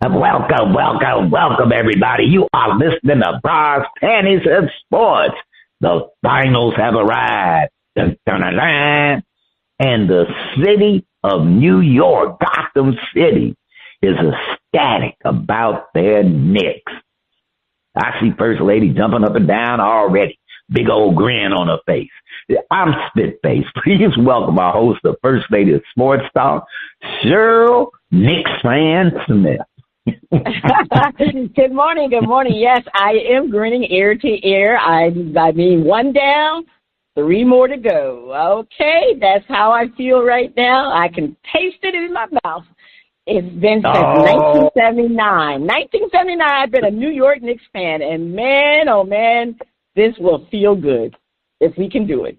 Welcome, everybody. You are listening to Bras, Panties, and Sports. The finals have arrived. Dun, dun, dun, dun. And the city of New York, Gotham City, is ecstatic about their Knicks. I see First Lady jumping up and down already. Big old grin on her face. I'm Spitface. Please welcome our host, the First Lady of Sports Talk, Cheryl Knicks fan Smith. Good morning. Yes, I am grinning ear to ear. I mean, one down, three more to go. Okay, that's how I feel right now. I can taste it in my mouth. It's been since 1979. 1979, I've been a New York Knicks fan, and man, oh man, this will feel good if we can do it.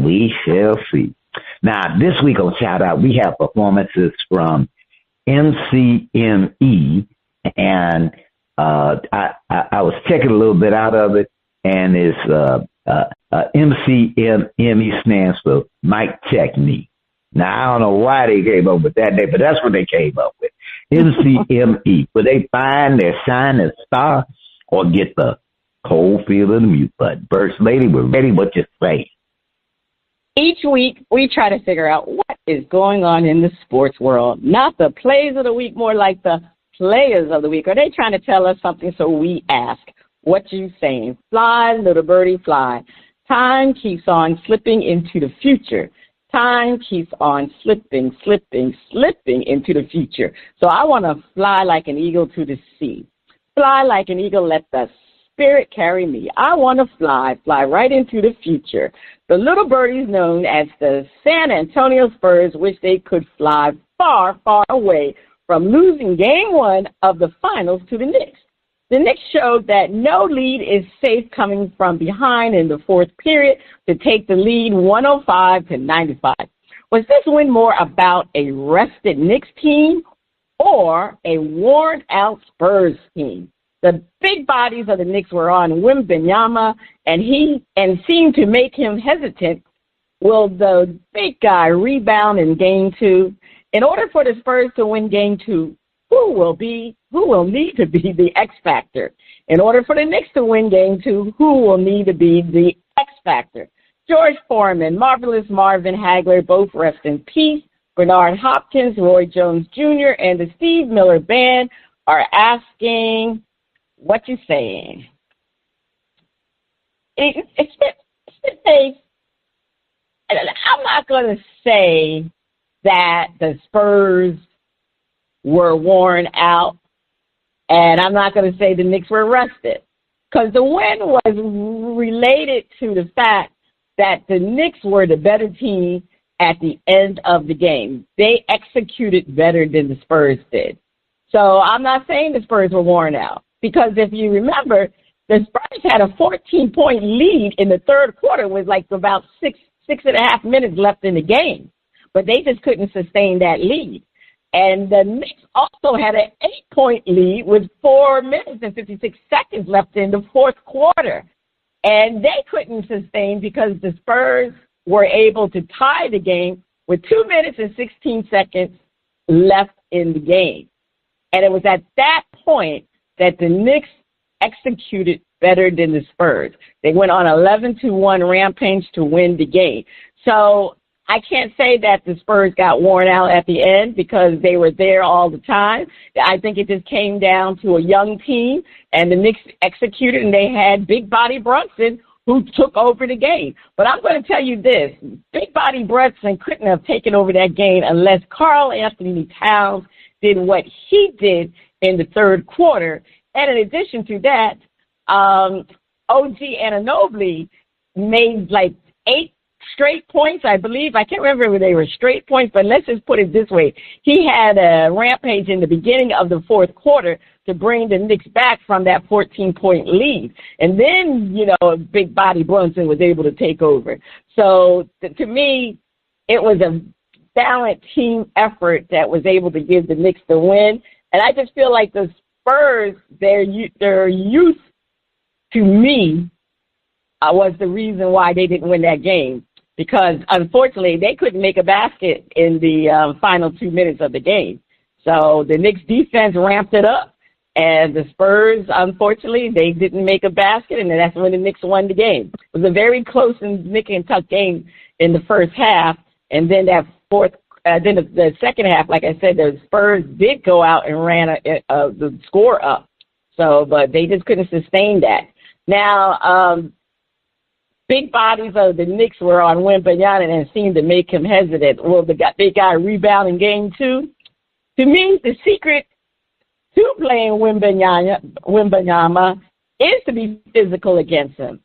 We shall see. Now, this week on Shout Out, we have performances from MCME, and I was checking a little bit out of it, and it's MCME stands for Mic Check Me. Now, I don't know why they came up with that name, but that's what they came up with. MCME. Will they find their shining star or get the cold feel of the mute button? First Lady, we're ready. What you say? Each week, we try to figure out what is going on in the sports world. Not the plays of the week, more like the players of the week. Are they trying to tell us something? So we ask, what you saying? Fly, little birdie, fly. Time keeps on slipping into the future. Time keeps on slipping into the future. So I want to fly like an eagle to the sea. Fly like an eagle, let the Spirit carry me. I want to fly right into the future. The little birdies known as the San Antonio Spurs wish they could fly far, far away from losing game one of the finals to the Knicks. The Knicks showed that no lead is safe coming from behind in the fourth period to take the lead 105-95. Was this win more about a rested Knicks team or a worn-out Spurs team? The big bodies of the Knicks were on Wembanyama, and seemed to make him hesitant. Will the big guy rebound in game two? In order for the Spurs to win game two, who will need to be the X factor? In order for the Knicks to win game two, who will need to be the X factor? George Foreman, Marvelous Marvin Hagler, both rest in peace. Bernard Hopkins, Roy Jones Jr., and the Steve Miller Band are asking, what you saying? It's I'm not going to say that the Spurs were worn out, and I'm not going to say the Knicks were rested, because the win was related to the fact that the Knicks were the better team at the end of the game. They executed better than the Spurs did. So I'm not saying the Spurs were worn out. Because if you remember, the Spurs had a 14-point lead in the third quarter with like about six and a half minutes left in the game. But they just couldn't sustain that lead. And the Knicks also had an 8-point lead with 4 minutes and 56 seconds left in the fourth quarter. And they couldn't sustain because the Spurs were able to tie the game with 2 minutes and 16 seconds left in the game. And it was at that point that the Knicks executed better than the Spurs. They went on 11-1 rampage to win the game. So I can't say that the Spurs got worn out at the end because they were there all the time. I think it just came down to a young team, and the Knicks executed, and they had Big Body Brunson who took over the game. But I'm going to tell you this. Big Body Brunson couldn't have taken over that game unless Karl Anthony Towns did what he did in the third quarter. And in addition to that, OG Anunoby made like 8 straight points, I believe. I can't remember if they were straight points, but let's just put it this way. He had a rampage in the beginning of the fourth quarter to bring the Knicks back from that 14-point lead. And then, Big Body Brunson was able to take over. So to me, it was a balanced team effort that was able to give the Knicks the win. And I just feel like the Spurs, their youth, to me, was the reason why they didn't win that game. Because, unfortunately, they couldn't make a basket in the final 2 minutes of the game. So the Knicks defense ramped it up, and the Spurs, unfortunately, they didn't make a basket, and that's when the Knicks won the game. It was a very close and nick and tuck game in the first half, and then the second half, like I said, the Spurs did go out and ran the score up. So, but they just couldn't sustain that. Now, big bodies of the Knicks were on Wembanyama and seemed to make him hesitant. Well, they got a rebound in game 2. To me, the secret to playing Wembanyama is to be physical against him.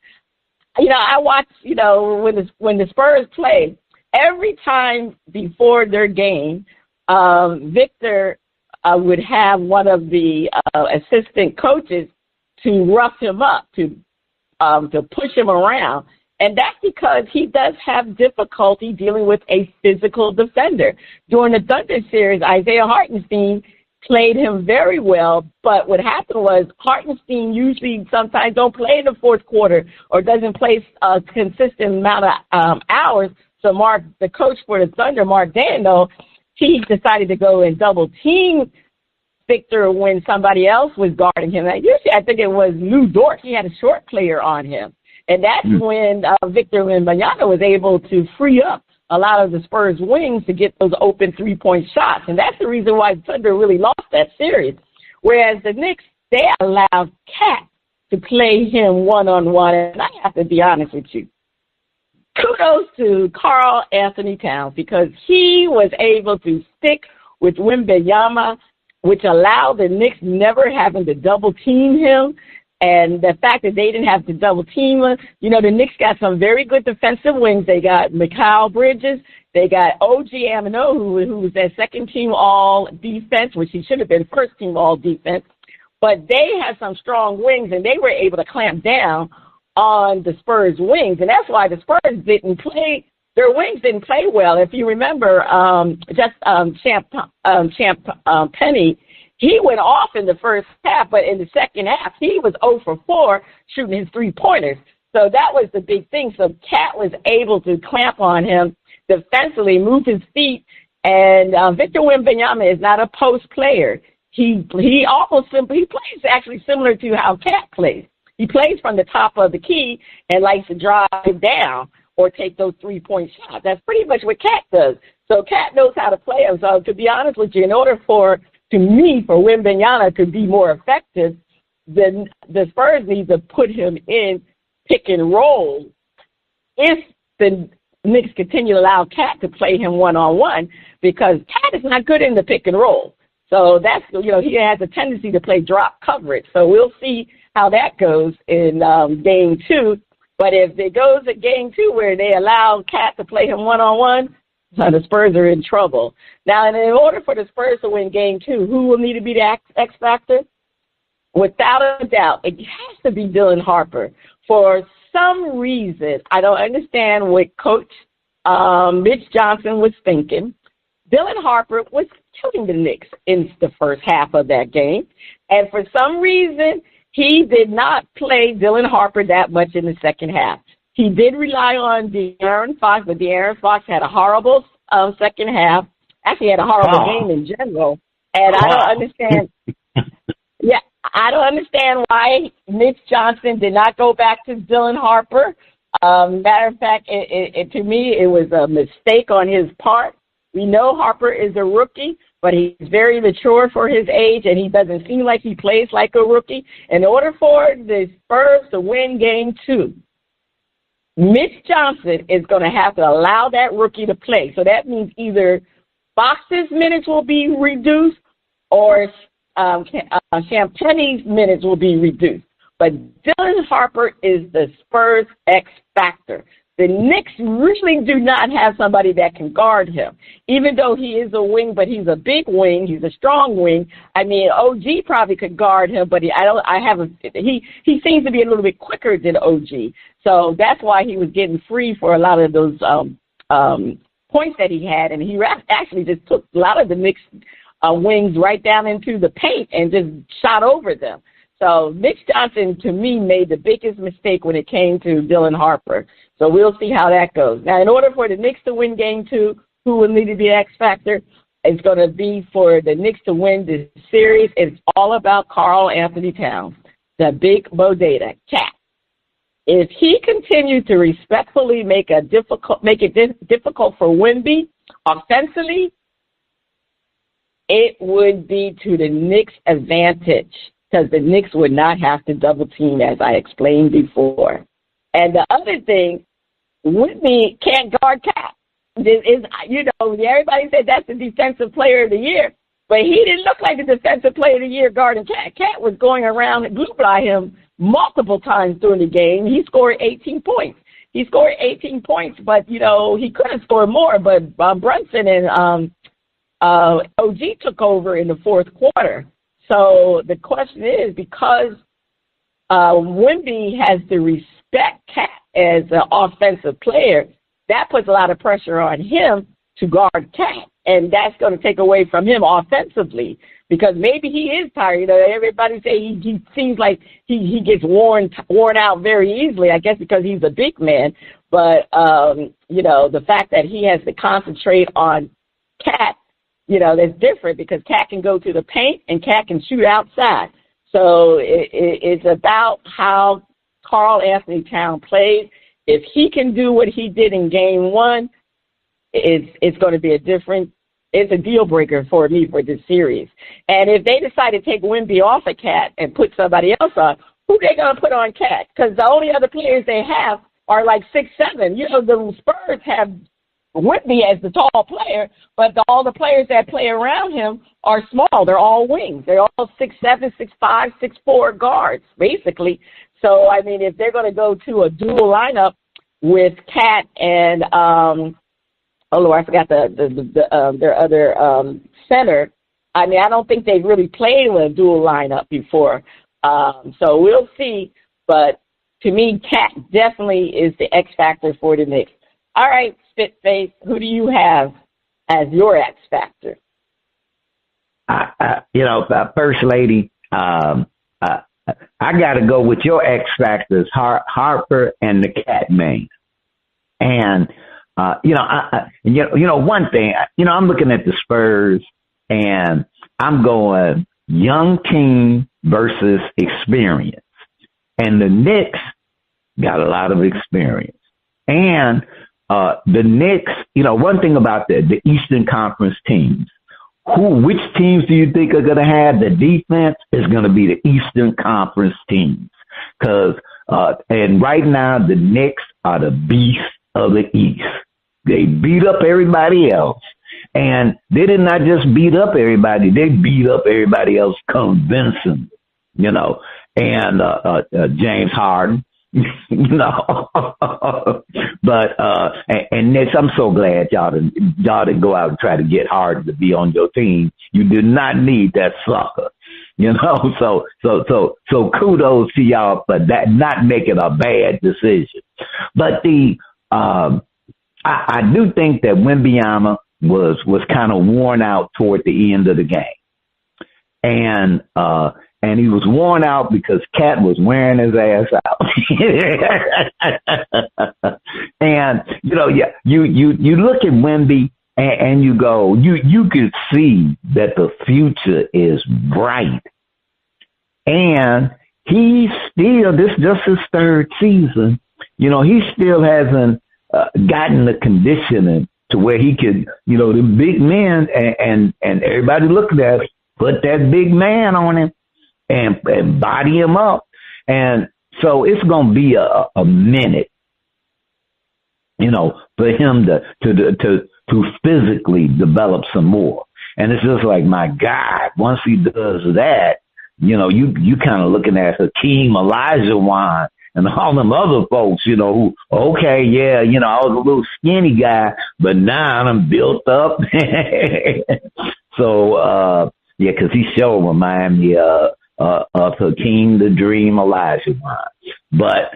I watch, when the Spurs play, every time before their game, Victor would have one of the assistant coaches to rough him up, to push him around. And that's because he does have difficulty dealing with a physical defender. During the Thunder series, Isaiah Hartenstein played him very well, but what happened was Hartenstein usually sometimes don't play in the fourth quarter or doesn't play a consistent amount of hours. So the coach for the Thunder, Mark Dano, he decided to go and double team Victor when somebody else was guarding him. Usually I think it was Lou Dort. He had a short player on him. And that's when Victor Wembanyama was able to free up a lot of the Spurs wings to get those open three-point shots. And that's the reason why Thunder really lost that series. Whereas the Knicks, they allowed Cat to play him one-on-one. And I have to be honest with you. Kudos to Karl Anthony Towns because he was able to stick with Wembanyama, which allowed the Knicks never having to double team him. And the fact that they didn't have to double team him, the Knicks got some very good defensive wings. They got Mikal Bridges. They got OG Amino, who was their second team all defense, which he should have been first team all defense. But they had some strong wings, and they were able to clamp down on the Spurs wings. And that's why the Spurs didn't play. Their wings didn't play well. If you remember, Champ Penny, he went off in the first half, but in the second half, he was 0 for 4 shooting his three-pointers. So that was the big thing. So Cat was able to clamp on him defensively, move his feet, and Victor Wembanyama is not a post player. He plays actually similar to how Cat plays. He plays from the top of the key and likes to drive down or take those three-point shots. That's pretty much what Cat does. So Cat knows how to play him. So to be honest with you, in order for Wembanyama to be more effective, then the Spurs need to put him in pick and roll. If the Knicks continue to allow Cat to play him one-on-one, because Cat is not good in the pick and roll. So that's, he has a tendency to play drop coverage. So we'll see how that goes in game 2. But if it goes at game 2 where they allow Cat to play him one-on-one, the Spurs are in trouble. Now, in order for the Spurs to win game 2, who will need to be the X factor? Without a doubt, it has to be Dylan Harper. For some reason, I don't understand what Coach Mitch Johnson was thinking. Dylan Harper was killing the Knicks in the first half of that game. And for some reason, he did not play Dylan Harper that much in the second half. He did rely on De'Aaron Fox, but De'Aaron Fox had a horrible second half. Actually, had a horrible game in general. And I don't understand. I don't understand why Mitch Johnson did not go back to Dylan Harper. Matter of fact, to me, it was a mistake on his part. We know Harper is a rookie, but he's very mature for his age, and he doesn't seem like he plays like a rookie. In order for the Spurs to win game 2, Mitch Johnson is going to have to allow that rookie to play. So that means either Fox's minutes will be reduced or Champagne's minutes will be reduced. But Dylan Harper is the Spurs X factor. The Knicks really do not have somebody that can guard him, even though he is a wing, but he's a big wing. He's a strong wing. I mean, OG probably could guard him, but he seems to be a little bit quicker than OG. So that's why he was getting free for a lot of those points that he had, and he actually just took a lot of the Knicks wings right down into the paint and just shot over them. So Mitch Johnson, to me, made the biggest mistake when it came to Dylan Harper. So we'll see how that goes. Now, in order for the Knicks to win game 2, who will need to be X factor? is going to be for the Knicks to win this series. It's all about Karl Anthony Towns, the big bodega cat. If he continues to respectfully make it difficult for Wemby offensively, it would be to the Knicks' advantage because the Knicks would not have to double team, as I explained before. And the other thing, Wemby can't guard Cat. Everybody said that's the defensive player of the year, but he didn't look like the defensive player of the year guarding Cat. Cat was going around and blew by him multiple times during the game. He scored 18 points. But, he could have scored more, but Brunson and OG took over in the fourth quarter. So the question is, because Wemby has to respect Cat as an offensive player, that puts a lot of pressure on him to guard Cat, and that's going to take away from him offensively because maybe he is tired. Everybody say he seems like he gets worn out very easily, I guess because he's a big man. But, the fact that he has to concentrate on Cat, that's different because Cat can go to the paint and Cat can shoot outside. So it's about how Karl Anthony Towns plays. If he can do what he did in game one, it's going to be it's a deal breaker for me for this series. And if they decide to take Wemby off of Cat and put somebody else on, who they going to put on Cat? Because the only other players they have are like 6'7". The Spurs have Wemby as the tall player, but all the players that play around him are small. They're all wings. They're all 6'7", 6'5", 6'4" guards, basically. So, if they're going to go to a dual lineup with Cat and, I forgot their other center. I don't think they've really played with a dual lineup before. So we'll see. But to me, Cat definitely is the X factor for the Knicks. All right, Spitface, who do you have as your X factor? First Lady, I got to go with your X factors, Harper and the Cat Man. And, one thing, I'm looking at the Spurs and I'm going young team versus experience. And the Knicks got a lot of experience. And the Knicks, one thing about the Eastern Conference teams, which teams do you think are going to have the defense is going to be the Eastern Conference teams. Because, and right now, the Knicks are the beast of the East. They beat up everybody else. And they did not just beat up everybody. They beat up everybody else convincingly, and James Harden. But and Nets, I'm so glad y'all didn't go out and try to get Harden to be on your team. You did not need that sucker, So kudos to y'all for that, not making a bad decision. But I do think that Wembanyama was kind of worn out toward the end of the game, and he was worn out because Cat was wearing his ass out. And, you look at Wemby and you go, you could see that the future is bright. And he's still, this is just his third season, he still hasn't gotten the conditioning to where he could, the big men and everybody looking at him, put that big man on him. And body him up. And so it's going to be a minute, for him to physically develop some more. And it's just like, my God, once he does that, you kind of looking at Hakeem Olajuwon and all them other folks, who, okay, yeah, I was a little skinny guy, but now I'm built up. So, yeah, because he sure remind me of Hakeem the Dream Olajuwon. But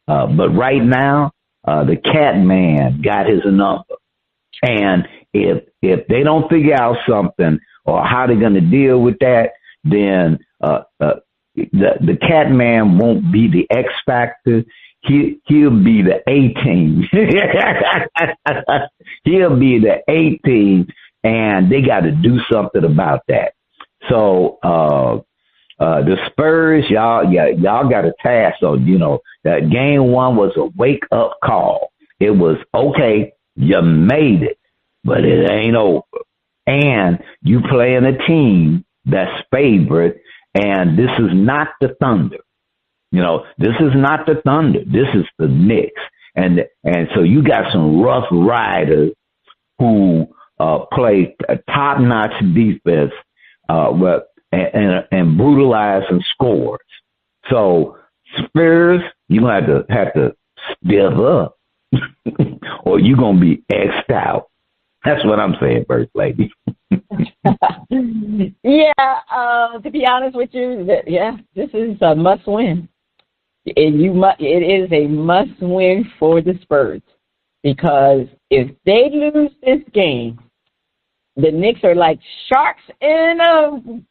right now, the Cat Man got his number. And if they don't figure out something or how they're going to deal with that, then the Cat Man won't be the X factor. He'll be the A team. He'll be the A team. and they got to do something about that. So the Spurs, y'all got a task. So that game one was a wake up call. It was okay. You made it, but it ain't over. And you playing a team that's favored, and this is not the Thunder. This is not the Thunder. This is the Knicks. And so you got some rough riders who play a top-notch defense and brutalize some scores. So Spurs, you're going to have to step up or you're going to be X'd out. That's what I'm saying, First Lady. Yeah, to be honest with you, this is a must-win. It is a must-win for the Spurs because if they lose this game, the Knicks are like sharks in an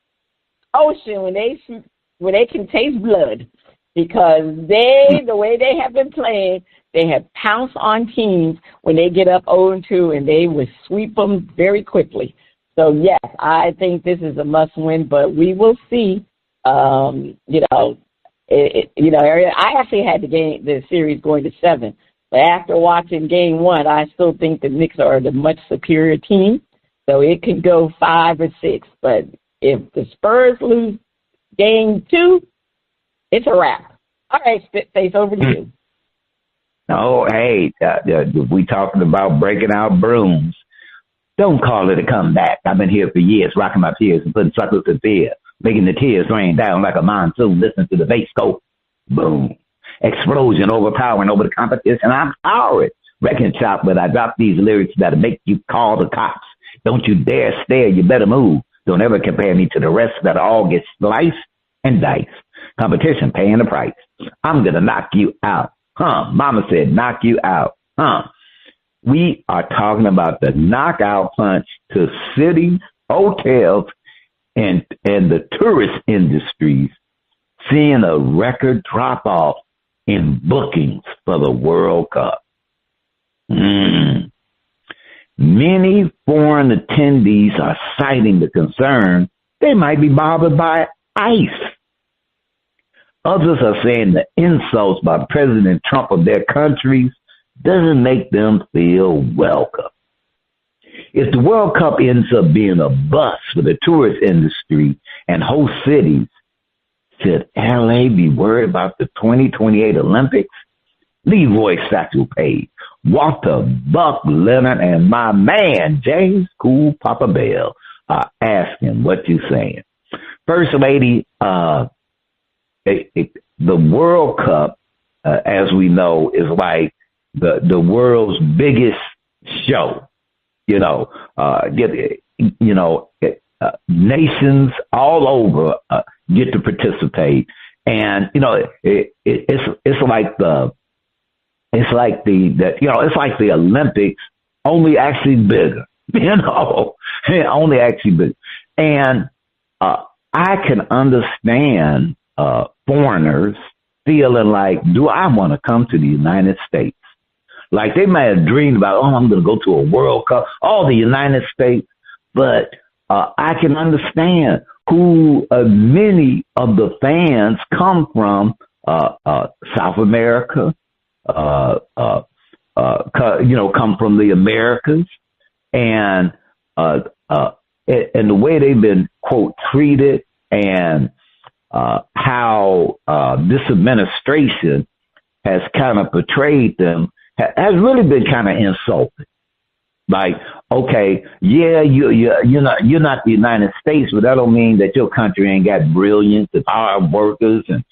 ocean when they can taste blood because the way they have been playing, they have pounced on teams when they get up 0-2 and they would sweep them very quickly. So yes, I think this is a must-win, but we will see. I actually had the series going to 7, but after watching game 1, I still think the Knicks are the much superior team. So it could go 5 or 6, but if the Spurs lose game 2, it's a wrap. All right, Spitface, over to you. Oh, hey, we talking about breaking out brooms. Don't call it a comeback. I've been here for years, rocking my tears and putting suckers to fear, making the tears rain down like a monsoon. Listen to the bass go, boom. Explosion overpowering over the competition. I'm powered. Wrecking shop, but I drop these lyrics that'll make you call the cops. Don't you dare stare, you better move. Don't ever compare me to the rest that all get sliced and diced. Competition paying the price. I'm gonna knock you out. Mama said knock you out. We are talking about the knockout punch to cities, hotels, and the tourist industries, seeing a record drop off in bookings for the World Cup. Many foreign attendees are citing the concern they might be bothered by ICE. Others are saying the insults by President Trump of their countries doesn't make them feel welcome. If the World Cup ends up being a bust for the tourist industry and host cities, should LA be worried about the 2028 Olympics? Leroy Statue Page, Walter Buck Leonard, and my man, James Cool Papa Bell, are asking what you saying. First Lady, the World Cup, as we know, is like the world's biggest show. Nations all over get to participate, and it's like the Olympics, only actually bigger. Only actually bigger. And I can understand foreigners feeling like, do I want to come to the United States? Like they might have dreamed about, I'm going to go to a World Cup, the United States. But I can understand who many of the fans come from, South America, come from the Americas, and the way they've been, quote, treated, and how this administration has kind of portrayed them has really been kind of insulting. Like, okay, yeah, you're not the United States, but that don't mean that your country ain't got brilliance and hard workers and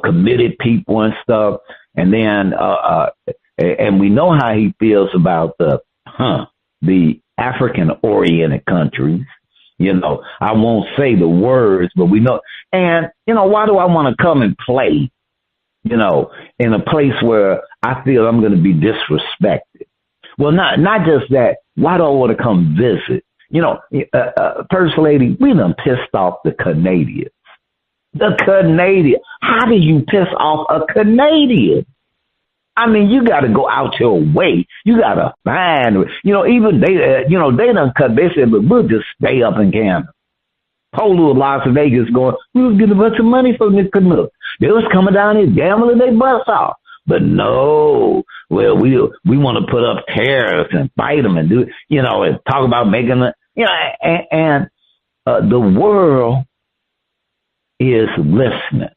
committed people and stuff. And then and we know how he feels about the African-oriented countries. I won't say the words, but we know. And why do I want to come and play? In a place where I feel I'm going to be disrespected. Well, not just that. Why do I want to come visit? First Lady, we done pissed off the Canadians. The Canadian. How do you piss off a Canadian? I mean, you got to go out your way. You got to find, even they done cut. They said, but we'll just stay up in Canada. Whole little Las Vegas going, we'll get a bunch of money from this Canuck. They was coming down here gambling their butts off. But no, well, we want to put up tariffs and fight them and do, and talk about making it, and the world is listening.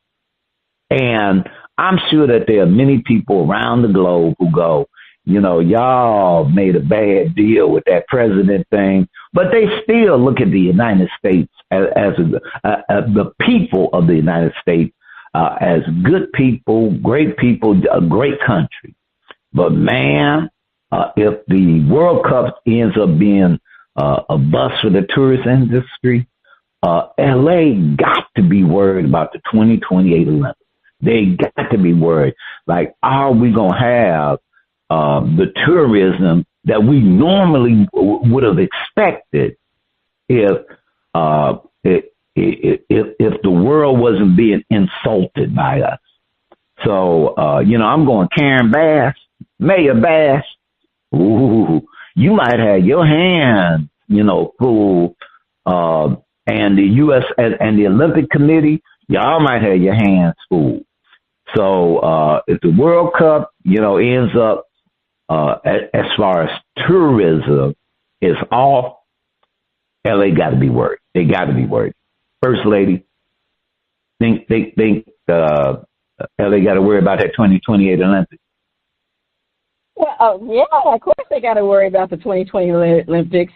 And I'm sure that there are many people around the globe who go, y'all made a bad deal with that president thing, but they still look at the United States as the people of the United States as good people, a great country. But man, if the World Cup ends up being a bust for the tourist industry, LA got to be worried about the 2028 Olympics. They got to be worried. Like, are we going to have the tourism that we normally would have expected if the world wasn't being insulted by us? So, I'm going Karen Bass, Mayor Bass. Ooh, you might have your hands, full. And the U.S. and the Olympic Committee, y'all might have your hands full. So if the World Cup, ends up as far as tourism is off, LA got to be worried. They got to be worried. First Lady, think LA got to worry about that 2028 Olympics. Well, yeah, of course they got to worry about the 2020 Olympics.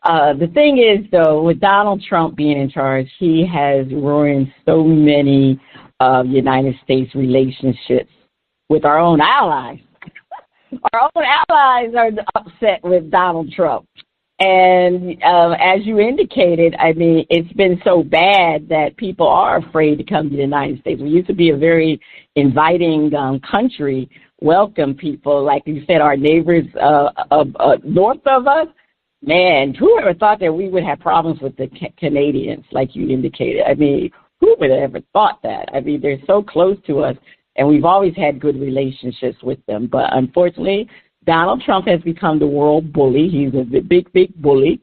The thing is, though, with Donald Trump being in charge, he has ruined so many United States relationships with our own allies. Our own allies are upset with Donald Trump. And as you indicated, I mean, it's been so bad that people are afraid to come to the United States. We used to be a very inviting country, welcome people. Like you said, our neighbors north of us. Man, who ever thought that we would have problems with the Canadians, like you indicated? I mean, who would have ever thought that? I mean, they're so close to us, and we've always had good relationships with them. But unfortunately, Donald Trump has become the world bully. He's a big, big bully,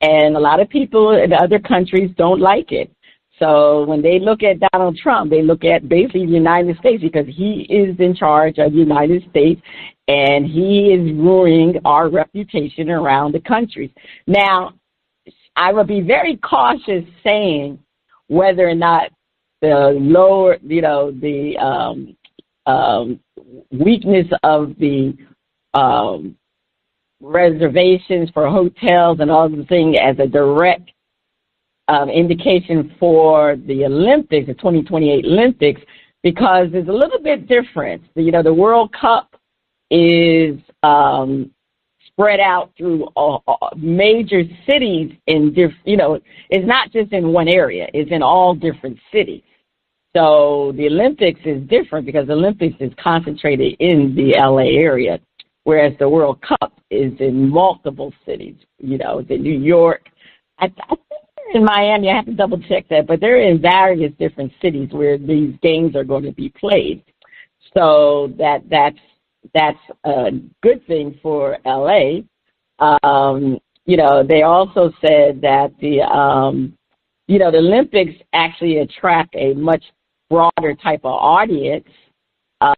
and a lot of people in other countries don't like it. So when they look at Donald Trump, they look at basically the United States because he is in charge of the United States, and he is ruining our reputation around the countries. Now, I would be very cautious saying whether or not the lower, the weakness of the reservations for hotels and all the things as a direct indication for the Olympics, the 2028 Olympics, because it's a little bit different. The World Cup is spread out through major cities in it's not just in one area, it's in all different cities. So the Olympics is different because the Olympics is concentrated in the LA area, whereas the World Cup is in multiple cities. It's in New York. I think they're in Miami. I have to double check that, but they're in various different cities where these games are going to be played. So that's a good thing for LA. They also said that the Olympics actually attract a much broader type of audience,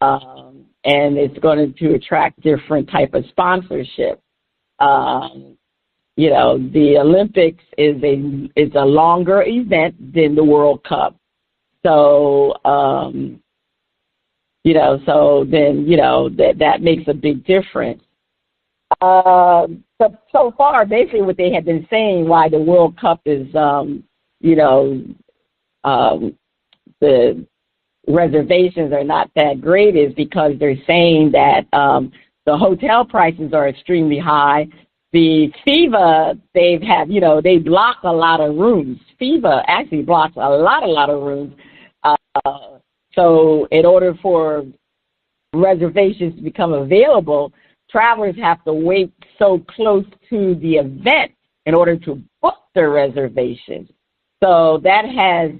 and it's going to attract different type of sponsorship. The Olympics is a longer event than the World Cup. So, that makes a big difference. So far, basically what they have been saying why the World Cup is, the reservations are not that great is because they're saying that the hotel prices are extremely high. The FIBA, they block a lot of rooms. FIBA actually blocks a lot of rooms. So in order for reservations to become available, travelers have to wait so close to the event in order to book their reservations. So that has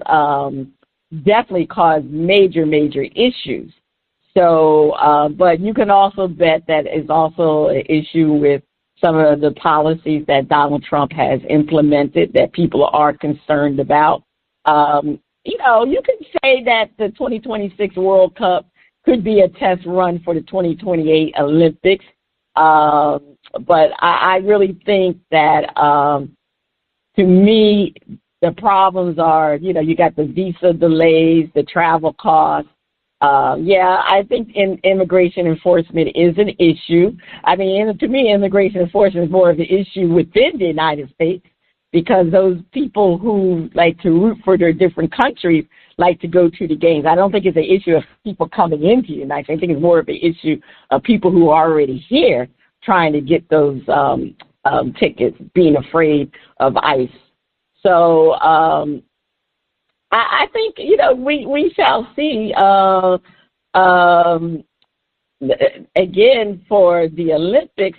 definitely cause major, major issues. So, but you can also bet that is also an issue with some of the policies that Donald Trump has implemented that people are concerned about. You know, you can say that the 2026 World Cup could be a test run for the 2028 Olympics. But I really think that, to me, the problems are, you know, you got the visa delays, the travel costs. Yeah, I think immigration enforcement is an issue. I mean, to me, immigration enforcement is more of an issue within the United States, because those people who like to root for their different countries like to go to the games. I don't think it's an issue of people coming into the United States. I think it's more of an issue of people who are already here trying to get those tickets, being afraid of ICE. So I think, you know, we shall see. Again, for the Olympics,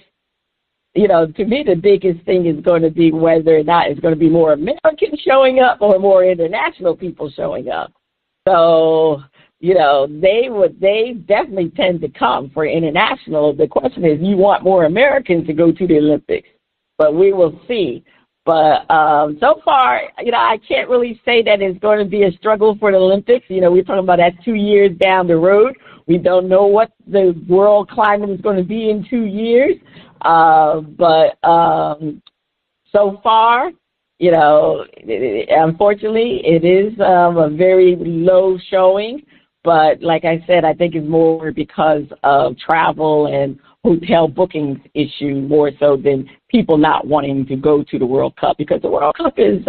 you know, to me, the biggest thing is going to be whether or not it's going to be more Americans showing up or more international people showing up. So, you know, they definitely tend to come for international. The question is, you want more Americans to go to the Olympics, but we will see. But so far, you know, I can't really say that it's going to be a struggle for the Olympics. You know, we're talking about that 2 years down the road. We don't know what the world climate is going to be in 2 years. But so far, you know, unfortunately, it is a very low showing. But like I said, I think it's more because of travel and hotel bookings issue more so than people not wanting to go to the World Cup, because the World Cup is,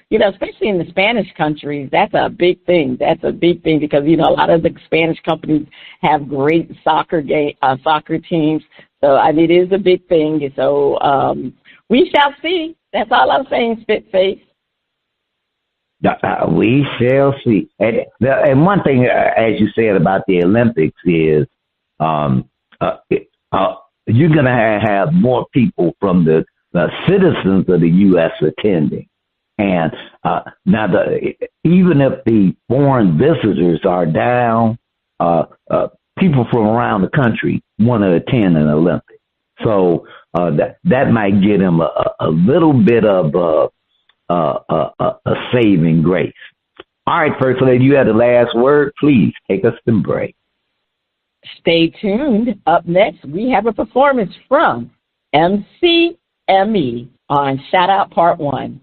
you know, especially in the Spanish countries, that's a big thing. That's a big thing because, you know, a lot of the Spanish companies have great soccer teams. So, I mean, it is a big thing. So we shall see. That's all I'm saying, Spitface. We shall see. And one thing, as you said about the Olympics, is you're going to have more people from the citizens of the U.S. attending. And now, even if the foreign visitors are down, people from around the country want to attend an Olympics. So that might get them a little bit of a saving grace. All right, First Lady, you have the last word. Please take us to break. Stay tuned. Up next, we have a performance from MCME on Shout Out Part 1.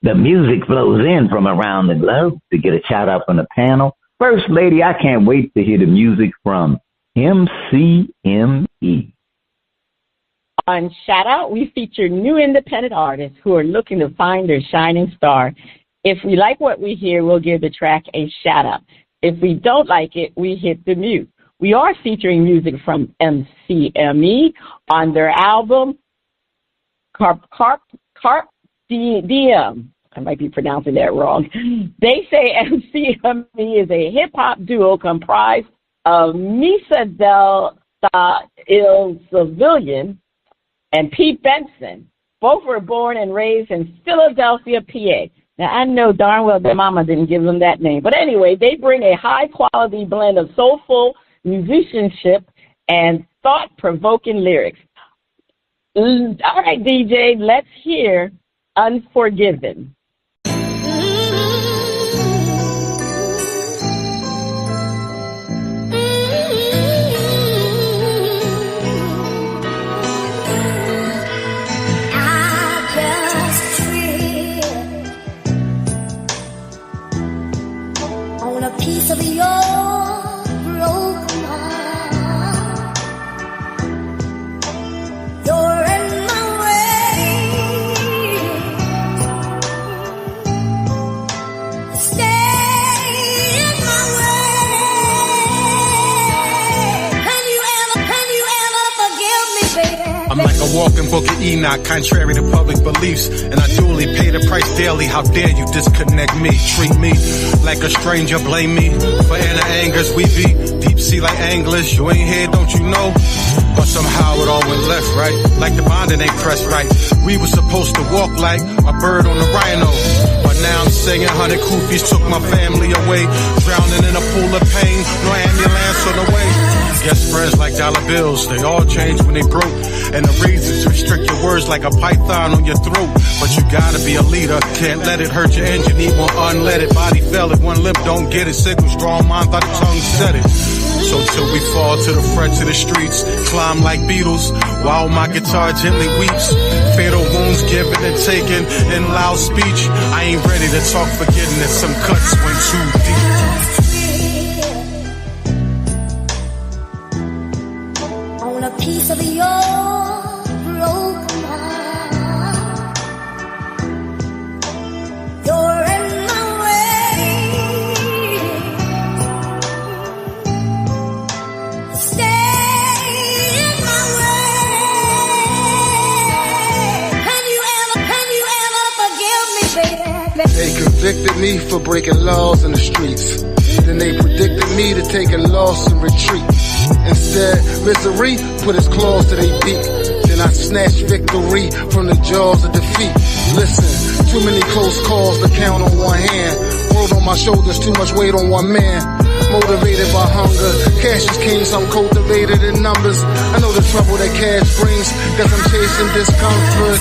The music flows in from around the globe to get a shout out from the panel. First Lady, I can't wait to hear the music from MCME. On Shout Out, we feature new independent artists who are looking to find their shining star. If we like what we hear, we'll give the track a shout out. If we don't like it, we hit the mute. We are featuring music from MCME on their album Carp Diem. I might be pronouncing that wrong. They say MCME is a hip-hop duo comprised of Misa Del Il Civilian and Pete Benson. Both were born and raised in Philadelphia, PA. Now, I know darn well their mama didn't give them that name. But anyway, they bring a high-quality blend of soulful musicianship and thought-provoking lyrics. All right, DJ, let's hear Unforgiven. Piece of your broken heart. You're in my way. I'm like a walking book of Enoch, contrary to public beliefs, and I duly pay the price daily. How dare you disconnect me? Treat me like a stranger, blame me for inner angers. We be deep sea like anglers. You ain't here, don't you know? But somehow it all went left, right? Like the bonding ain't pressed right. We were supposed to walk like a bird on a rhino, but now I'm singing 100 koofies took my family away, drowning in a pool of pain. No ambulance on the way. Guess friends like dollar bills, they all change when they broke. And the reasons restrict your words like a python on your throat. But you gotta be a leader, can't let it hurt your engine. Need more unleaded, body fell it, one lip don't get it. Signal strong mind, thought the tongue said it. So till we fall to the front of the streets, climb like Beatles, while my guitar gently weeps. Fatal wounds given and taken in loud speech. I ain't ready to talk forgiveness, some cuts went too deep. On a piece of your broken heart, you're in my way. Stay in my way. Can you ever forgive me, baby? They convicted me for breaking laws in the streets. Then they predicted me to take a loss and retreat. Instead, misery put its claws to their beak. Then I snatched victory from the jaws of defeat. Listen, too many close calls to count on one hand. World on my shoulders, too much weight on one man. Motivated by hunger, cash is king, so I'm cultivated in numbers. I know the trouble that cash brings, cause I'm chasing discomfort.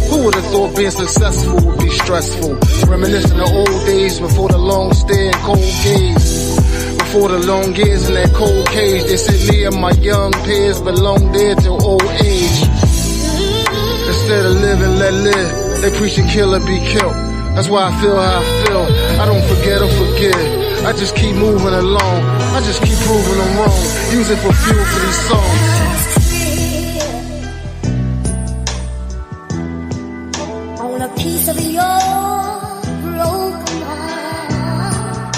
Who would have thought being successful would be stressful? Reminiscing the old days before the long stay and cold gaze. Before the long years in that cold cage, they said me and my young peers belong there till old age. Instead of living, let live. They preaching kill or be killed. That's why I feel how I feel. I don't forget or forgive. I just keep moving along. I just keep proving them wrong. Use it for fuel for these songs. On a piece of your broken heart,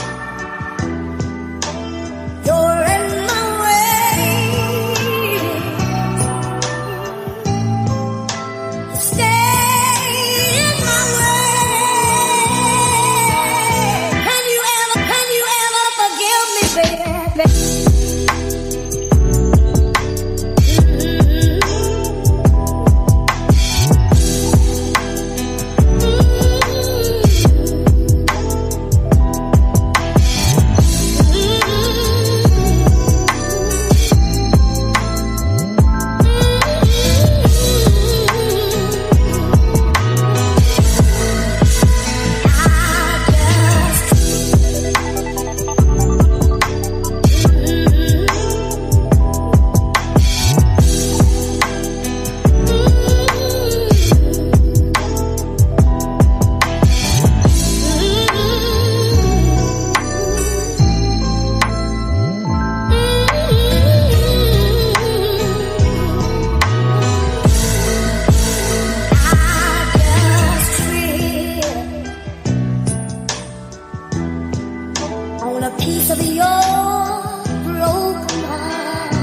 you're in my way. Stay in my way. Can you ever forgive me, baby? On a piece of your broken heart,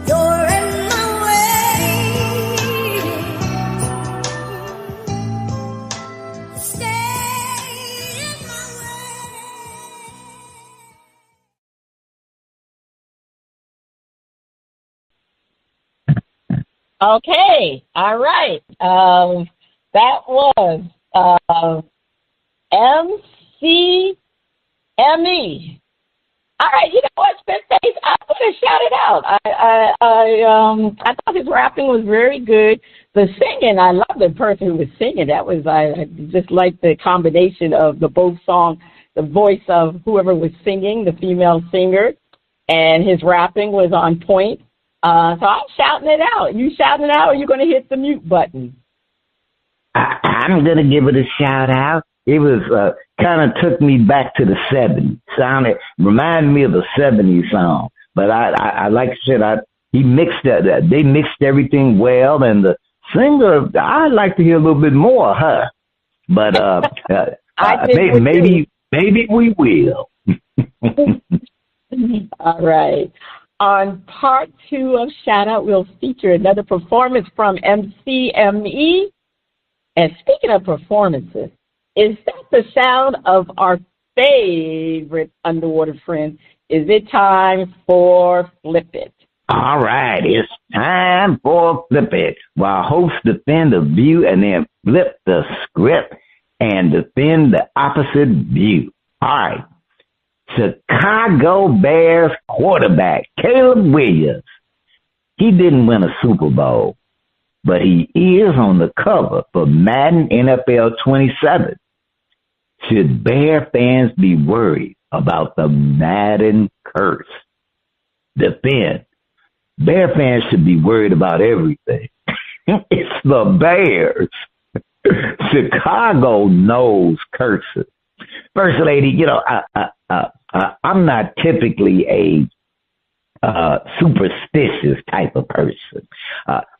you're in my way. Stay in my way. Okay, all right. That was MCME. All right, you know what, Spitface? I'm gonna shout it out. I thought his rapping was very good. The singing, I love the person who was singing. That was I just like the combination of the both songs, the voice of whoever was singing, the female singer, and his rapping was on point. So I'm shouting it out. You shouting it out, or you gonna hit the mute button? I'm going to give it a shout out. It was kind of took me back to the 70s. Reminded me of a 70s song. But I like I said, they mixed everything well. And the singer, I'd like to hear a little bit more of her. But maybe we will. All right. On part 2 of Shout Out, we'll feature another performance from MCME. And speaking of performances, is that the sound of our favorite underwater friend? Is it time for Flip It? All right, it's time for Flip It, while hosts defend a view and then flip the script and defend the opposite view. All right. Chicago Bears quarterback Caleb Williams. He didn't win a Super Bowl, but he is on the cover for Madden NFL 27. Should Bear fans be worried about the Madden curse? Defend. Bear fans should be worried about everything. It's the Bears. Chicago knows curses. First Lady, I'm not typically a superstitious type of person,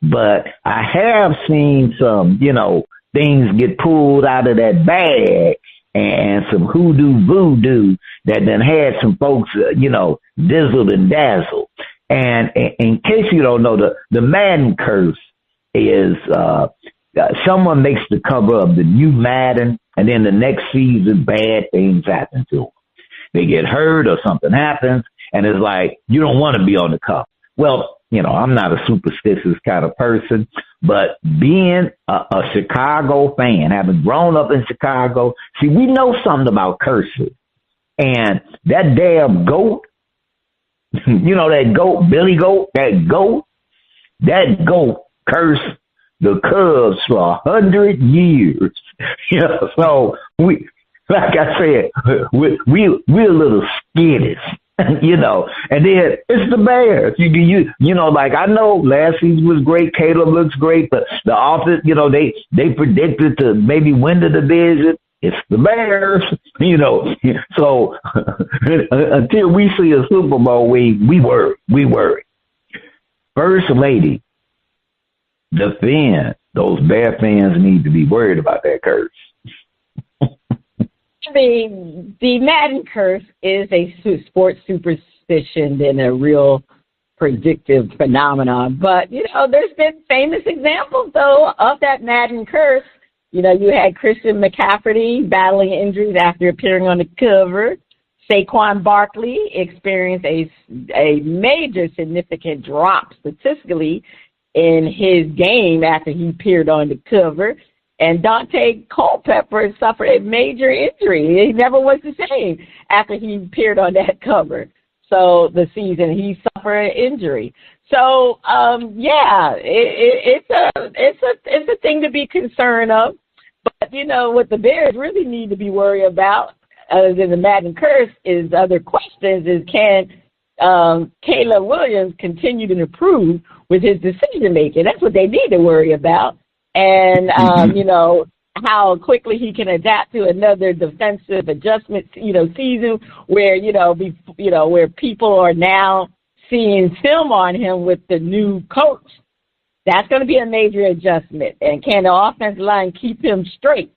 but I have seen some, things get pulled out of that bag and some hoodoo voodoo that then had some folks, dizzled and dazzled. And in case you don't know, the Madden curse is someone makes the cover of the new Madden, and then the next season bad things happen to them. They get hurt or something happens, and it's like, you don't want to be on the cover. Well, I'm not a superstitious kind of person, but being a Chicago fan, having grown up in Chicago, see, we know something about curses. And that damn goat, that goat, Billy Goat, that goat cursed the Cubs for 100 years. So we, like I said, we're a little skittish, and then it's the Bears. Like I know last season was great. Caleb looks great, but the offense, they predicted to maybe win the division. It's the Bears, So until we see a Super Bowl, we worry. First Lady, defend. Those Bear fans need to be worried about that curse. The Madden curse is a sports superstition and a real predictive phenomenon. But, there's been famous examples, though, of that Madden curse. You had Christian McCaffrey battling injuries after appearing on the cover. Saquon Barkley experienced a major significant drop statistically in his game after he appeared on the cover. And Dante Culpepper suffered a major injury. He never was the same after he appeared on that cover. So the season he suffered an injury. So it's a thing to be concerned of. But what the Bears really need to be worried about, other than the Madden curse, is other questions. Is can Caleb Williams continue to improve with his decision making? That's what they need to worry about. And how quickly he can adapt to another defensive adjustment, season where where people are now seeing film on him with the new coach. That's going to be a major adjustment. And can the offensive line keep him straight?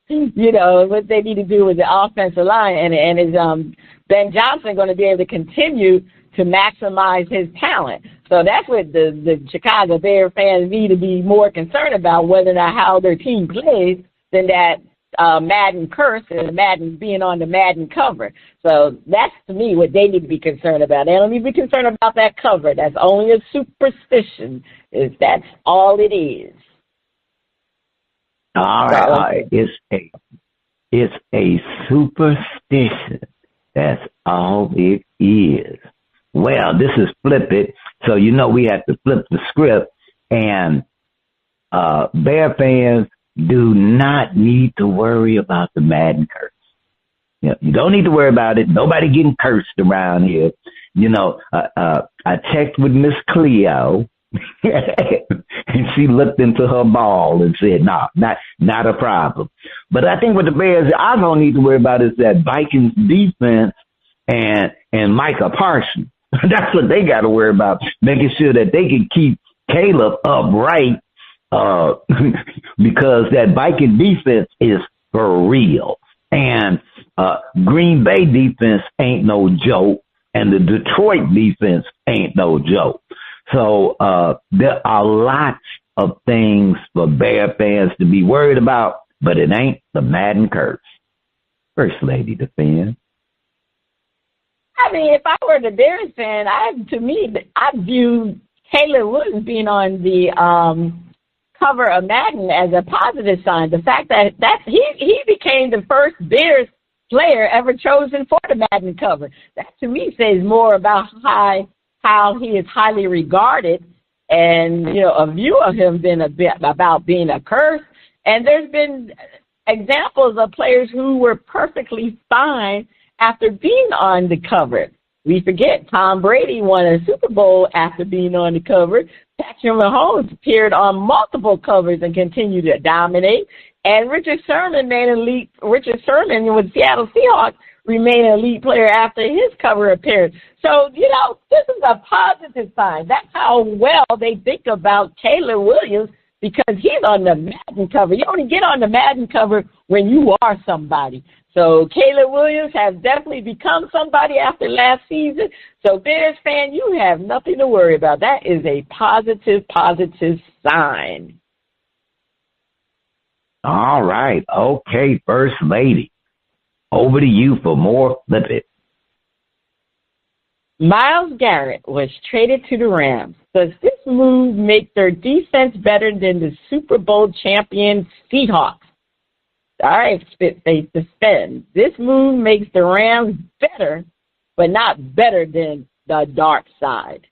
What they need to do with the offensive line, and is Ben Johnson going to be able to continue to maximize his talent? So that's what the Chicago Bear fans need to be more concerned about, whether or not how their team plays, than that Madden curse and Madden being on the Madden cover. So that's, to me, what they need to be concerned about. They don't need to be concerned about that cover. That's only a superstition. That's all it is. All right. It's a superstition. That's all it is. Well, this is Flip It, so we have to flip the script, and Bear fans do not need to worry about the Madden curse. You don't need to worry about it. Nobody getting cursed around here. I checked with Miss Cleo, and she looked into her ball and said, no, not a problem. But I think what the Bears I don't need to worry about is that Vikings defense and Micah Parsons. That's what they got to worry about, making sure that they can keep Caleb upright, because that Viking defense is for real. And Green Bay defense ain't no joke. And the Detroit defense ain't no joke. So there are lots of things for Bear fans to be worried about, but it ain't the Madden curse. First Lady defend. I mean, if I were the Bears fan, I view Caleb Williams being on the cover of Madden as a positive sign. The fact that he became the first Bears player ever chosen for the Madden cover. That to me says more about how he is highly regarded, and a view of him than a bit about being a curse. And there's been examples of players who were perfectly fine after being on the cover. We forget Tom Brady won a Super Bowl after being on the cover. Patrick Mahomes appeared on multiple covers and continued to dominate. And Richard Sherman with Seattle Seahawks remained an elite player after his cover appearance. So, this is a positive sign. That's how well they think about Caleb Williams, because he's on the Madden cover. You only get on the Madden cover when you are somebody. So Caleb Williams has definitely become somebody after last season. So Bears fan, you have nothing to worry about. That is a positive sign. All right. Okay, First Lady. Over to you for more Flip It. Myles Garrett was traded to the Rams. Does this move make their defense better than the Super Bowl champion Seahawks? All right, Spitface defend. This move makes the Rams better, but not better than the dark side.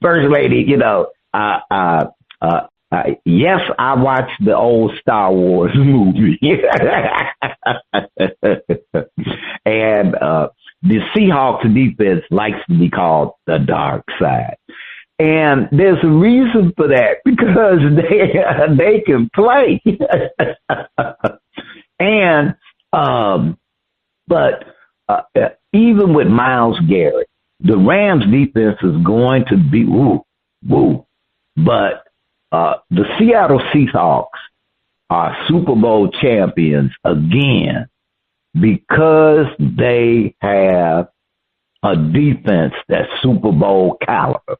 First Lady, yes, I watched the old Star Wars movie. And the Seahawks defense likes to be called the dark side. And there's a reason for that, because they can play. And but even with Myles Garrett, the Rams defense is going to be woo. But the Seattle Seahawks are Super Bowl champions again because they have a defense that's Super Bowl caliber.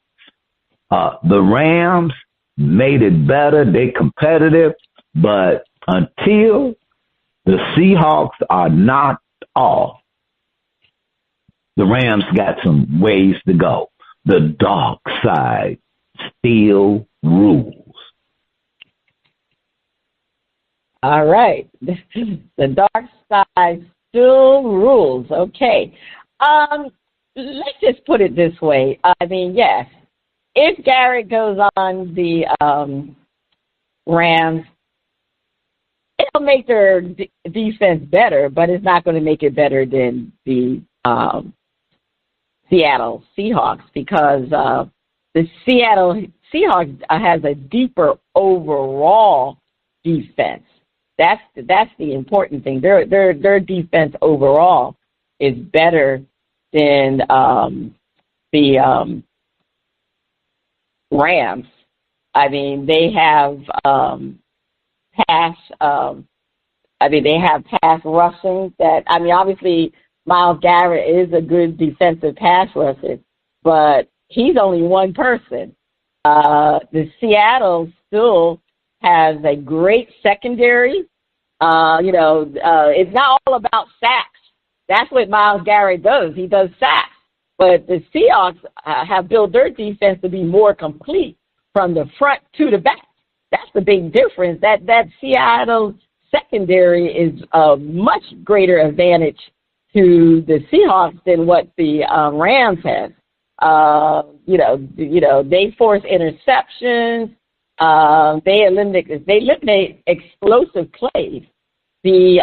The Rams made it better. They're competitive, but until the Seahawks are knocked off, the Rams got some ways to go. The dark side still rules. All right. The dark side still rules. Okay. Let's just put it this way. I mean, yes, if Garrett goes on the Rams, it'll make their defense better, but it's not going to make it better than the Seattle Seahawks, because the Seattle Seahawks has a deeper overall defense. That's the important thing. Their defense overall is better than the Rams. I mean, they have pass rushing that, I mean, obviously Myles Garrett is a good defensive pass rusher, but he's only one person. The Seattle still has a great secondary. It's not all about sacks. That's what Myles Garrett does. He does sacks. But the Seahawks have built their defense to be more complete from the front to the back. That's the big difference. That Seattle secondary is a much greater advantage to the Seahawks than what the Rams have. They force interceptions. They eliminate explosive plays. The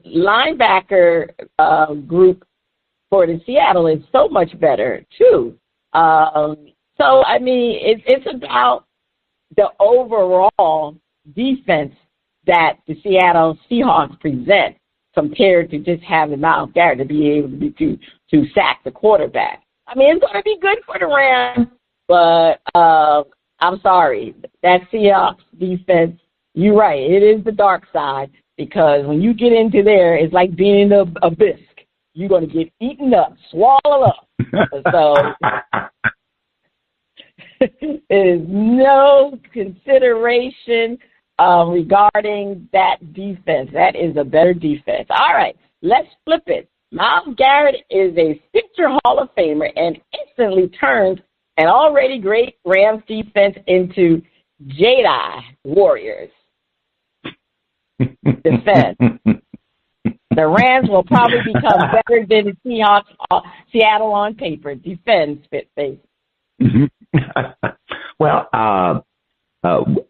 linebacker group for the Seattle is so much better too. So I mean, it's about the overall defense that the Seattle Seahawks present compared to just having Myles Garrett to be able to sack the quarterback. I mean, it's going to be good for the Rams, but I'm sorry, that Seahawks defense, you're right, it is the dark side, because when you get into there, it's like being in the abyss. you're going to get eaten up, swallowed up. So there is no consideration regarding that defense. That is a better defense. All right, let's flip it. Myles Garrett is a future Hall of Famer and instantly turns an already great Rams defense into Jedi Warriors defense. The Rams will probably become better than the Seahawks, Seattle on paper. Defense, Spitface. Well,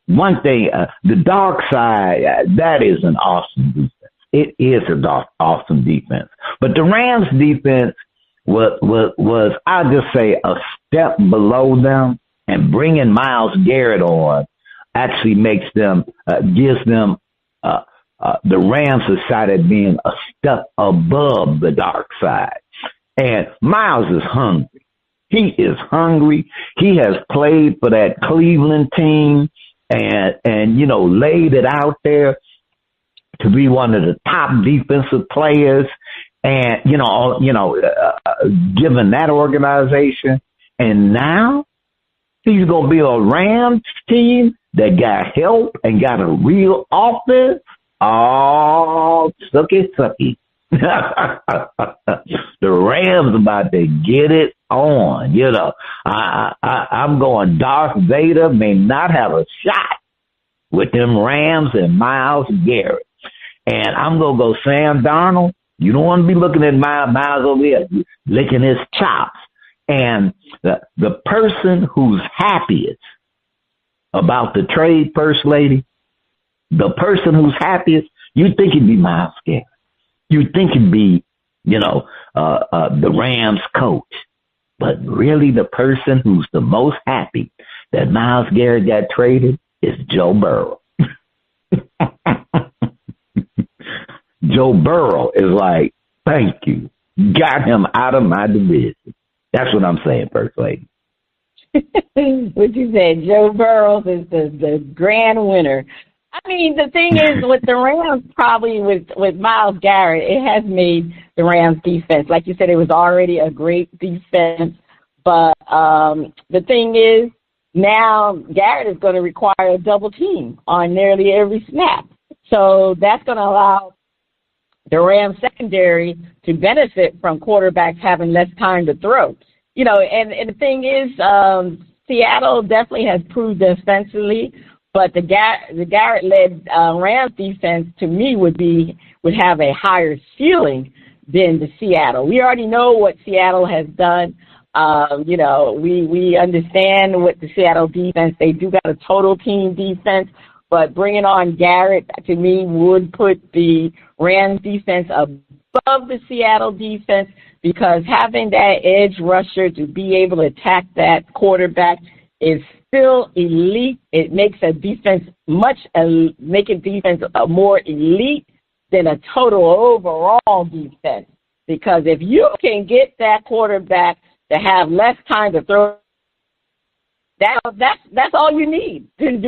one thing, the dark side, that is an awesome defense. It is an awesome defense. But the Rams defense was I'll just say, a step below them, and bringing Myles Garrett on actually makes them, gives them, the Rams decided being a step above the dark side. And Myles is hungry. He is hungry. He has played for that Cleveland team and you know, laid it out there to be one of the top defensive players and, given that organization. And now he's going to be a Rams team that got help and got a real offense. Oh, sucky. The Rams about to get it on, you know. I'm going Darth Vader may not have a shot with them Rams and Myles Garrett. And I'm going to go Sam Darnold. You don't want to be looking at Myles over here licking his chops. And the person who's happiest about the trade, First Lady, the person who's happiest, you'd think it'd be Myles Garrett. You'd think it'd be, the Rams coach. But really the person who's the most happy that Myles Garrett got traded is Joe Burrow. Joe Burrow is like, thank you. Got him out of my division. That's what I'm saying, First Lady. What you said, Joe Burrow is the grand winner. I mean, the thing is, with the Rams, probably with Myles Garrett, it has made the Rams defense. Like you said, it was already a great defense. But the thing is, now Garrett is going to require a double team on nearly every snap. So that's going to allow the Rams secondary to benefit from quarterbacks having less time to throw. You know, and the thing is, Seattle definitely has proved defensively, but the Garrett-led Rams defense, to me, would have a higher ceiling than the Seattle. We already know what Seattle has done. We understand what the Seattle defense, they do got a total team defense, but bringing on Garrett, to me, would put the Rams defense above the Seattle defense, because having that edge rusher to be able to attack that quarterback is still elite. It makes a defense more elite than a total overall defense. Because if you can get that quarterback to have less time to throw, that's all you need to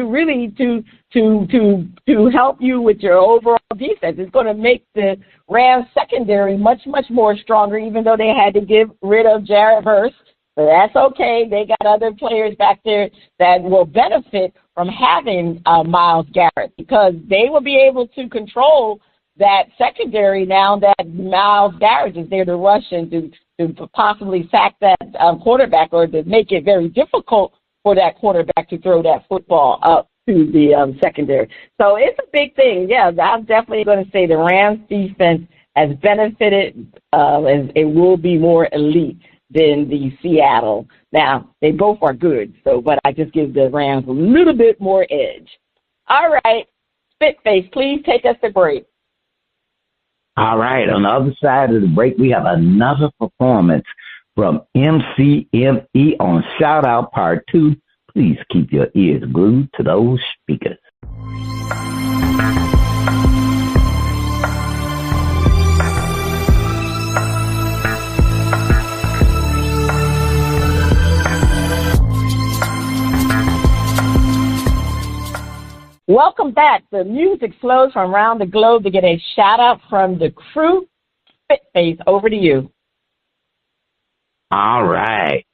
help you with your overall defense. It's going to make the Rams secondary much more stronger, even though they had to get rid of Jared Verse. But that's okay. They got other players back there that will benefit from having Myles Garrett, because they will be able to control that secondary now that Myles Garrett is there to rush and to possibly sack that quarterback, or to make it very difficult for that quarterback to throw that football up to the secondary. So it's a big thing. Yeah, I'm definitely going to say the Rams defense has benefited, and it will be more elite than the Seattle. Now, they both are good, but I just give the Rams a little bit more edge. All right, Spitface, please take us to break. All right, on the other side of the break, we have another performance from MCME on Shout Out Part 2. Please keep your ears glued to those speakers. Welcome back. The music flows from around the globe to get a shout out from the crew. Face, over to you. All right.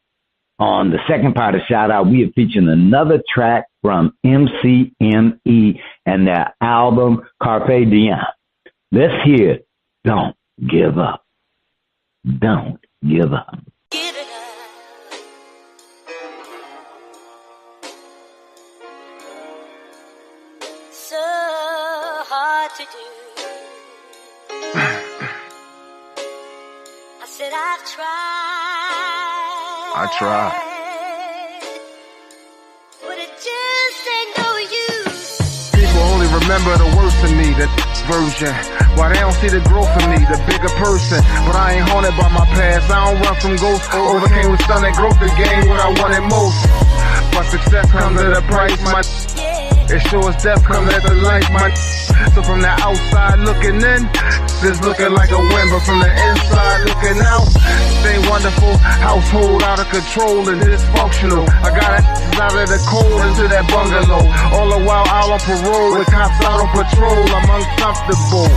On the second part of Shout Out, we are featuring another track from MCME and their album Carpe Diem. Let's hear Don't Give Up. Don't give up. Give it up. So hard to do. I said I've tried. I tried. But it just ain't no use. People only remember the worst of me, the version. Why they don't see the growth in me, the bigger person. But I ain't haunted by my past. I don't run from ghosts. Overcame with stunning growth to gain what I wanted most. But success comes at a price, my. It sure as death comes at the life, my. So from the outside looking in, just looking like a win, but from the inside looking out, they wonderful. Household out of control and dysfunctional. I got asses out of the cold into that bungalow. All the while out on parole with cops out on patrol. I'm uncomfortable,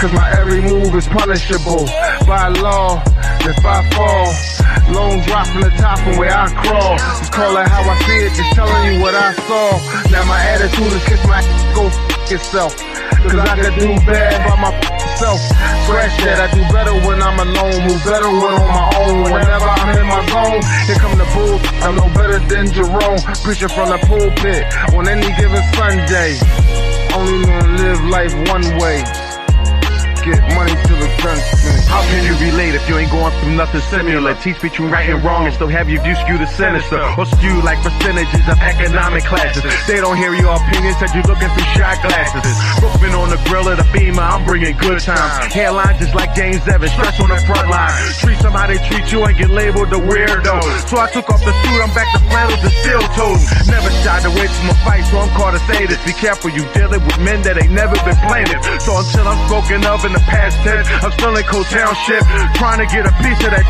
cause my every move is punishable by law. If I fall, long drop from the top from where I crawl. Just call it how I see it, just telling you what I saw. Now my attitude is kiss my go yourself, cause I could do bad by myself. Scratch that, I do better when I'm alone, move better when on my own. Whenever I'm in my zone, here come the bull. I'm no better than Jerome, preaching from the pulpit on any given Sunday. Only gonna live life one way. Get money to the gun. How can you relate if you ain't going through nothing similar? Teach between right and wrong and still have your view skewed to sinister or skewed like percentages of economic classes. They don't hear your opinions, said you looking through shot glasses. Brookman on the grill of the Beamer, I'm bringing good times. Hairline just like James Evans, stress on the front line. Treat somebody, treat you and get labeled the weirdo. So I took off the suit, I'm back to flannels and steel toes. Never shied away from a fight, so I'm called to say this. Be careful, you dealing with men that ain't never been plaintiff. So until I'm spoken of in the past tense, I'm still in Cold Township, trying to get a piece of that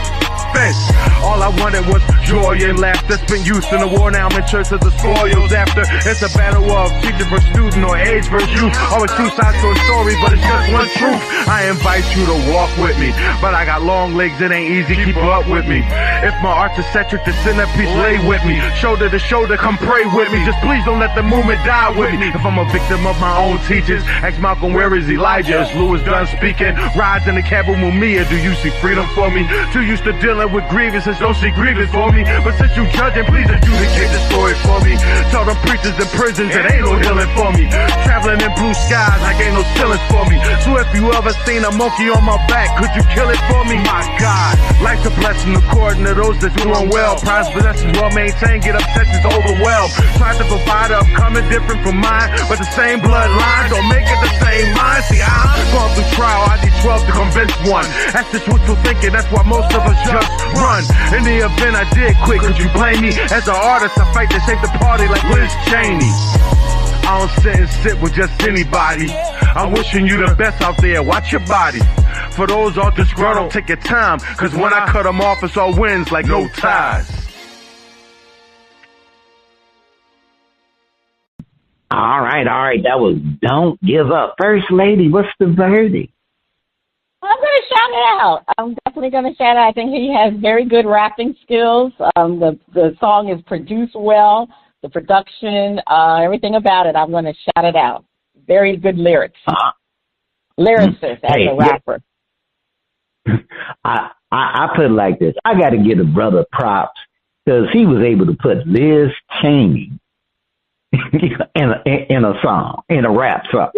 fence. All I wanted was joy and laughter. Spent youth in the war, now I'm in church as the spoils after. It's a battle of teacher versus student or age versus youth. Always two sides to a story, but it's just one truth. I invite you to walk with me, but I got long legs, it ain't easy, keep up with me. If my art's eccentric, the centerpiece lay with me. Shoulder to shoulder, come pray with me. Just please don't let the movement die with me. If I'm a victim of my own teachings, ask Malcolm, where is Elijah? Is Lewis done speaking? Rides in the cab with Mumia, do you see freedom for me? Too used to dealing with grievances, don't see grievance for me. But since you judging, please adjudicate the story for me. Tell them preachers in prisons, it ain't no healing for me. Traveling in blue skies, like ain't no ceilings for me. So if you ever seen a monkey on my back, could you kill it for me? My God, life's a blessing according to those that's doing well. Prize possessions well maintained, get obsessions overwhelmed. Try to provide a coming different from mine, but the same bloodline don't make it the same mind. See, I'm going through trial, I need 12 to convince one. That's just wishful thinking, that's why most of us just run. In the event I did quit, could you blame me? As an artist, I fight to save the party like Liz Cheney. I don't sit and sit with just anybody. I'm wishing you the best out there, watch your body. For those all disgruntled, take your time, cause when I cut them off, it's all wins like no ties. All right. That was Don't Give Up. First Lady, what's the verdict? I'm going to shout it out. I'm definitely going to shout it out. I think he has very good rapping skills. The song is produced well. The production, everything about it, I'm going to shout it out. Very good lyrics. Lyricist as a rapper. I put it like this. I got to give a brother props because he was able to put Liz Cheney in a song, in a rap song.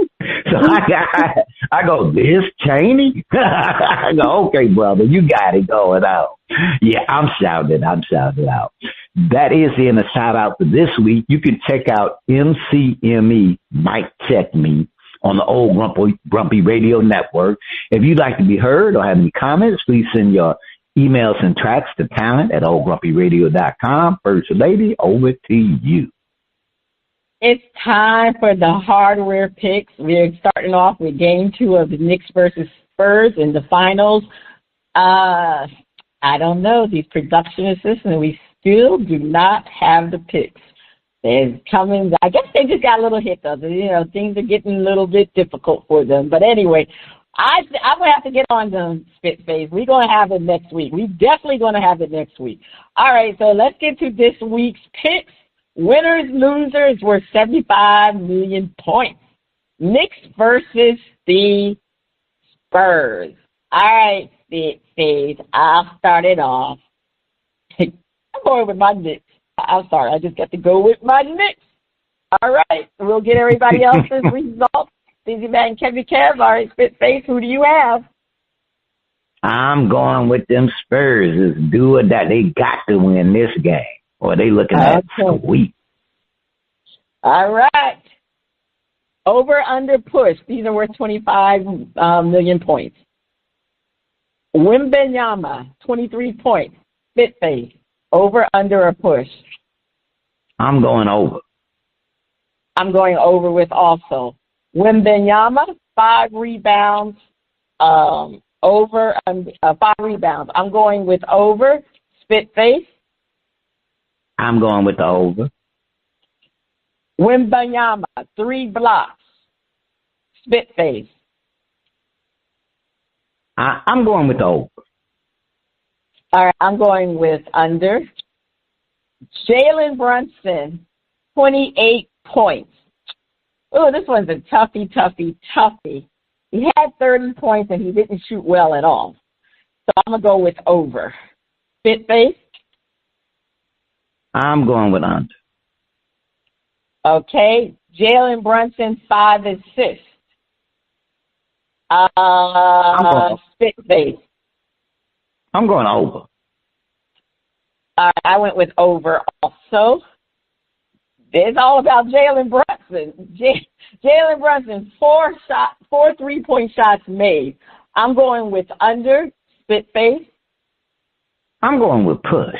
So I go, Liz Cheney? I go, okay, brother, you got it going on. Yeah, I'm shouting out. That is in a shout out for this week. You can check out MCME, Mic Check Me, on the Old Grumpy Radio Network. If you'd like to be heard or have any comments, please send your emails and tracks to talent@oldgrumpyradio.com. First Lady, over to you. It's time for the hardware picks. We're starting off with game 2 of the Knicks versus Spurs in the finals. I don't know. These production assistants, we still do not have the picks. They're coming. I guess they just got a little hiccups. You know, things are getting a little bit difficult for them. But anyway, I'm gonna have to get on the spit face. We're gonna have it next week. We definitely gonna have it next week. All right, so let's get to this week's picks. Winners, losers were 75 million points. Knicks versus the Spurs. All right, Steve, I'll start it off. I'm going with my Knicks. I'm sorry, I just got to go with my Knicks. All right, we'll get everybody else's results. Busy Man, Kevin Kev, all right, spit face, who do you have? I'm going with them Spurs. It's do or die. They got to win this game, or they looking at sweep. All right. Over, under, push. These are worth 25 million points. Wimbenyama, 23 points. Spit face. Over, under, or push? I'm going over. I'm going over with also. Wimbenyama, 5 rebounds. Over, 5 rebounds. I'm going with over. Spit face. I'm going with the over. Wimbenyama, 3 blocks. Spit face. I'm going with the over. All right, I'm going with under. Jalen Brunson, 28 points. Oh, this one's a toughie. He had 30 points and he didn't shoot well at all. So I'm going to go with over. Spit face? I'm going with under. Okay. Jalen Brunson, 5 assists. Spit face. I'm going over. All right, I went with over also. It's all about Jalen Brunson. Jalen Brunson, 4 3-point shots made. I'm going with under. Spit face. I'm going with push.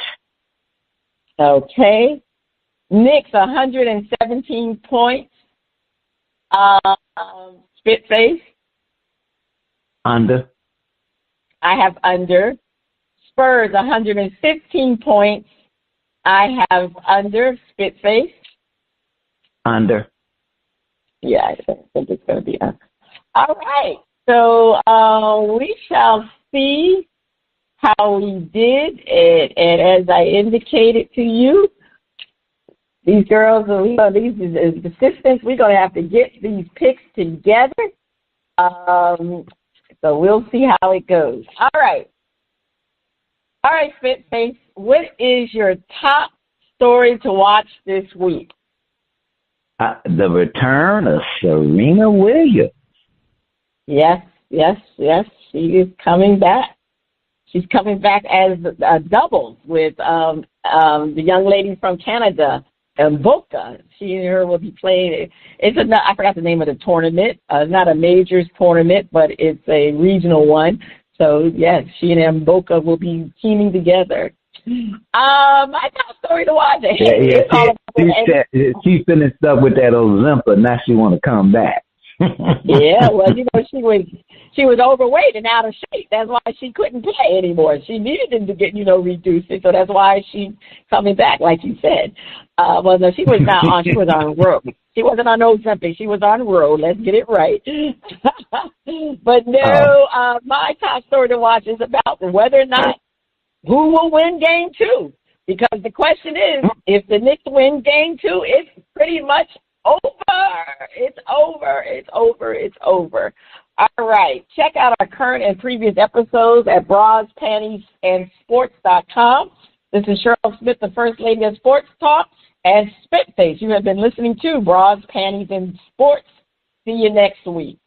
Okay. Knicks, 117 points. Spit face. Under. I have under. Spurs, 115 points. I have under. Spit face. Under. Yeah, I think it's going to be under. All right. So we shall see how we did. And as I indicated to you, these girls, these assistants, we're going to have to get these picks together. So we'll see how it goes. All right. All right, Spitface, what is your top story to watch this week? The return of Serena Williams. Yes. She is coming back. She's coming back as doubles with the young lady from Canada, Boca. She and her will be playing. I forgot the name of the tournament. It's not a majors tournament, but it's a regional one. So, yes, she and Boca will be teaming together. My top story to watch. She finished up with that Ozempic. Now she want to come back. Yeah, well, she was overweight and out of shape. That's why she couldn't play anymore. She needed him to get, reduced it. So that's why she's coming back, like you said. Well, no, she was not on. She was on road. She wasn't on Ozempic. She was on road. Let's get it right. But no, my top story to watch is about whether or not who will win Game 2. Because the question is, if the Knicks win Game 2, it's pretty much over. It's over. All right. Check out our current and previous episodes at Bras, Panties, and Sports.com. This is Cheryl Smith, the First Lady of Sports Talk, and Spitface. You have been listening to Bras, Panties, and Sports. See you next week.